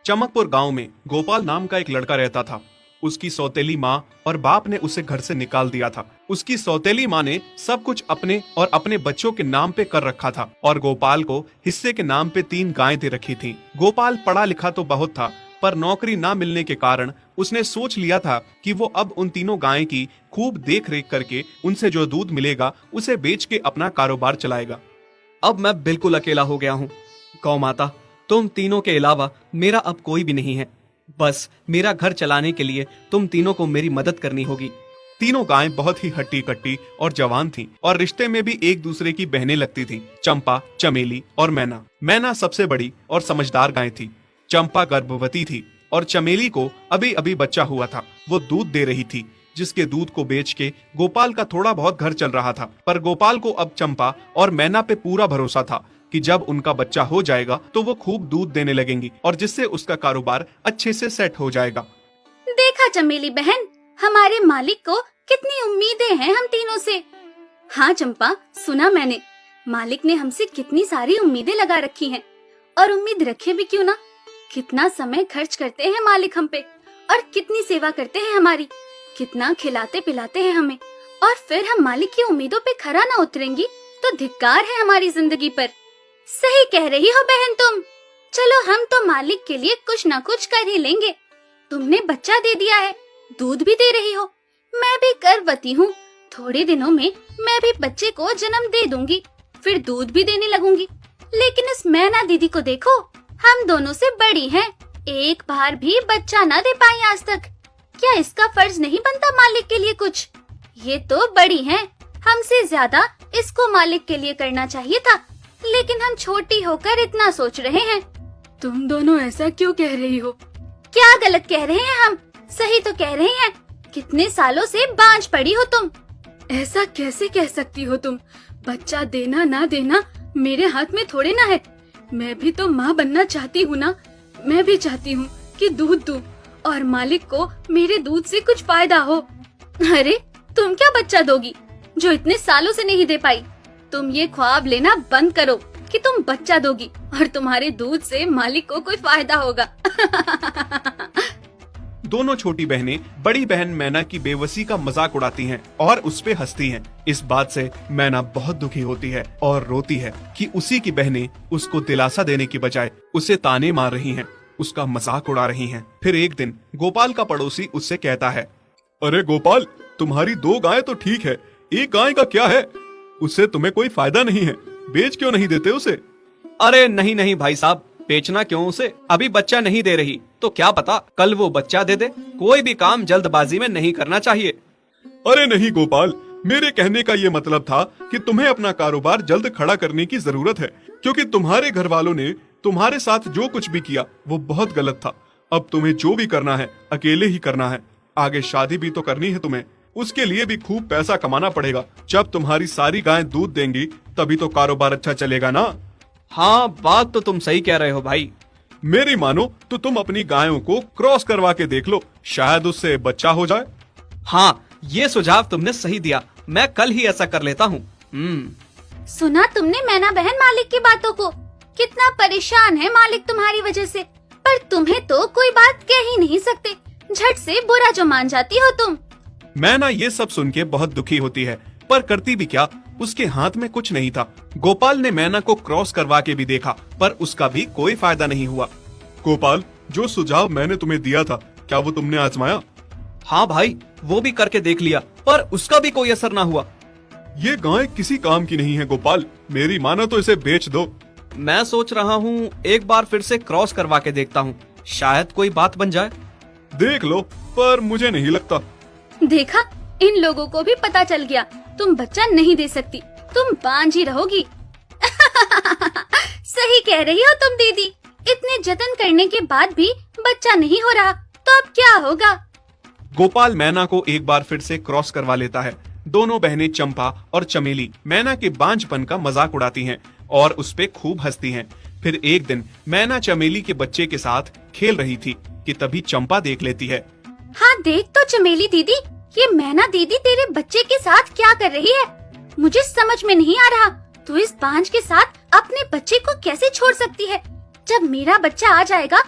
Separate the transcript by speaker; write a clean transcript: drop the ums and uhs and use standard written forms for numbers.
Speaker 1: चमकपुर गांव में गोपाल नाम का एक लड़का रहता था। उसकी सौतेली माँ और बाप ने उसे घर से निकाल दिया था। उसकी सौतेली माँ ने सब कुछ अपने और अपने बच्चों के नाम पे कर रखा था और गोपाल को हिस्से के नाम पे 3 गायें दे रखी थीं। गोपाल पढ़ा लिखा तो बहुत था, पर नौकरी ना मिलने के कारण उसने सोच लिया था कि वो अब उन तीनों गायें की खूब देख रेख करके उनसे जो दूध मिलेगा उसे बेच के अपना कारोबार चलाएगा।
Speaker 2: अब मैं बिल्कुल अकेला हो गया हूँ। गौ माता, तुम तीनों के अलावा मेरा अब कोई भी नहीं है। बस मेरा घर चलाने के लिए तुम तीनों को मेरी मदद करनी होगी।
Speaker 1: तीनों गायें बहुत ही हट्टी कट्टी और जवान थीं और रिश्ते में भी एक दूसरे की बहनें लगती थीं। चंपा, चमेली और मैना। मैना सबसे बड़ी और समझदार गाय थी। चंपा गर्भवती थी और चमेली को अभी अभी बच्चा हुआ था। वो दूध दे रही थी, जिसके दूध को बेच के गोपाल का थोड़ा बहुत घर चल रहा था। पर गोपाल को अब चंपा और मैना पे पूरा भरोसा था कि जब उनका बच्चा हो जाएगा तो वो खूब दूध देने लगेंगी और जिससे उसका कारोबार अच्छे से सेट हो जाएगा।
Speaker 3: देखा चमेली बहन, हमारे मालिक को कितनी उम्मीदें हैं हम तीनों से। हाँ चंपा, सुना मैंने, मालिक ने हमसे कितनी सारी उम्मीदें लगा रखी हैं। और उम्मीद रखे भी क्यों ना, कितना समय खर्च करते हैं मालिक हम पे और कितनी सेवा करते हैं हमारी, कितना खिलाते पिलाते हैं हमें। और फिर हम मालिक की उम्मीदों पे खरा ना उतरेंगी तो धिक्कार है हमारी जिंदगी पर। सही कह रही हो बहन तुम। चलो हम तो मालिक के लिए कुछ ना कुछ कर ही लेंगे। तुमने बच्चा दे दिया है, दूध भी दे रही हो, मैं भी गर्भवती हूँ। थोड़े दिनों में मैं भी बच्चे को जन्म दे दूंगी, फिर दूध भी देने लगूंगी। लेकिन इस मैना दीदी को देखो, हम दोनों से बड़ी हैं, एक बार भी बच्चा ना दे पाई आज तक। क्या इसका फर्ज नहीं बनता मालिक के लिए कुछ? ये तो बड़ी हैं, हमसे ज्यादा इसको मालिक के लिए करना चाहिए था, लेकिन हम छोटी होकर इतना सोच रहे हैं।
Speaker 4: तुम दोनों ऐसा क्यों कह रही हो?
Speaker 3: क्या गलत कह रहे हैं हम? सही तो कह रहे हैं। कितने सालों से बांझ पड़ी हो तुम।
Speaker 4: ऐसा कैसे कह सकती हो तुम? बच्चा देना ना देना मेरे हाथ में थोड़े ना है। मैं भी तो माँ बनना चाहती हूँ ना। मैं भी चाहती हूँ कि दूध दूँ और मालिक को मेरे दूध से कुछ फायदा हो।
Speaker 3: अरे तुम क्या बच्चा दोगी जो इतने सालों से नहीं दे पाई? तुम ये ख्वाब लेना बंद करो कि तुम बच्चा दोगी और तुम्हारे दूध से मालिक को कोई फायदा होगा।
Speaker 1: दोनों छोटी बहनें बड़ी बहन मैना की बेबसी का मजाक उड़ाती हैं और उस पे हंसती हैं। इस बात से मैना बहुत दुखी होती है और रोती है कि उसी की बहनें उसको दिलासा देने की बजाय उसे ताने मार रही हैं, उसका मजाक उड़ा रही हैं। फिर एक दिन गोपाल का पड़ोसी उससे कहता है, अरे गोपाल, तुम्हारी 2 गायें तो ठीक है, एक गाय का क्या है? उससे तुम्हें कोई फायदा नहीं है, बेच क्यों नहीं देते उसे?
Speaker 2: अरे नहीं नहीं भाई साहब, बेचना क्यों उसे? अभी बच्चा नहीं दे रही तो क्या पता कल वो बच्चा दे दे। कोई भी काम जल्दबाजी में नहीं करना चाहिए।
Speaker 1: अरे नहीं गोपाल, मेरे कहने का ये मतलब था कि तुम्हें अपना कारोबार जल्द खड़ा करने की जरूरत है, क्योंकि तुम्हारे घर वालों ने तुम्हारे साथ जो कुछ भी किया वो बहुत गलत था। अब तुम्हें जो भी करना है अकेले ही करना है। आगे शादी भी तो करनी है तुम्हें, उसके लिए भी खूब पैसा कमाना पड़ेगा। जब तुम्हारी सारी गायें दूध देंगी तभी तो कारोबार अच्छा चलेगा ना।
Speaker 2: हाँ, बात तो तुम सही कह रहे हो भाई।
Speaker 1: मेरी मानो तो तुम अपनी गायों को क्रॉस करवा के देख लो, शायद उससे बच्चा हो जाए।
Speaker 2: हाँ, ये सुझाव तुमने सही दिया, मैं कल ही ऐसा कर लेता हूँ।
Speaker 3: सुना तुमने मैना बहन मालिक की बातों को? कितना परेशान है मालिक तुम्हारी वजह से, पर तुम्हें तो कोई बात कह ही नहीं सकते। झट से बुरा जो मान जाती हो तुम।
Speaker 1: मैना ये सब सुन के बहुत दुखी होती है, पर करती भी क्या, उसके हाथ में कुछ नहीं था। गोपाल ने मैना को क्रॉस करवा के भी देखा, पर उसका भी कोई फायदा नहीं हुआ। गोपाल, जो सुझाव मैंने तुम्हें दिया था, क्या वो तुमने आजमाया?
Speaker 2: हाँ भाई, वो भी करके देख लिया, पर उसका भी कोई असर ना हुआ।
Speaker 1: ये गाय किसी काम की नहीं है गोपाल, मेरी मानो तो इसे बेच दो।
Speaker 2: मैं सोच रहा हूँ एक बार फिर से क्रॉस करवा के देखता हूँ, शायद कोई बात बन जाए।
Speaker 1: देख लो, पर मुझे नहीं लगता।
Speaker 3: देखा, इन लोगों को भी पता चल गया, तुम बच्चा नहीं दे सकती, तुम बांझ ही रहोगी। सही कह रही हो तुम दीदी, इतने जतन करने के बाद भी बच्चा नहीं हो रहा तो अब क्या होगा?
Speaker 1: गोपाल मैना को एक बार फिर से क्रॉस करवा लेता है। दोनों बहनें चंपा और चमेली मैना के बांझपन का मजाक उड़ाती हैं और उस पे खूब हंसती हैं। फिर एक दिन मैना चमेली के बच्चे के साथ खेल रही थी कि तभी चंपा देख लेती है।
Speaker 3: हाँ देख तो चमेली दीदी, ये मैना दीदी तेरे बच्चे के साथ क्या कर रही है? मुझे समझ में नहीं आ रहा, तू इस बांझ के साथ अपने बच्चे को कैसे छोड़ सकती है? जब मेरा बच्चा आ जाएगा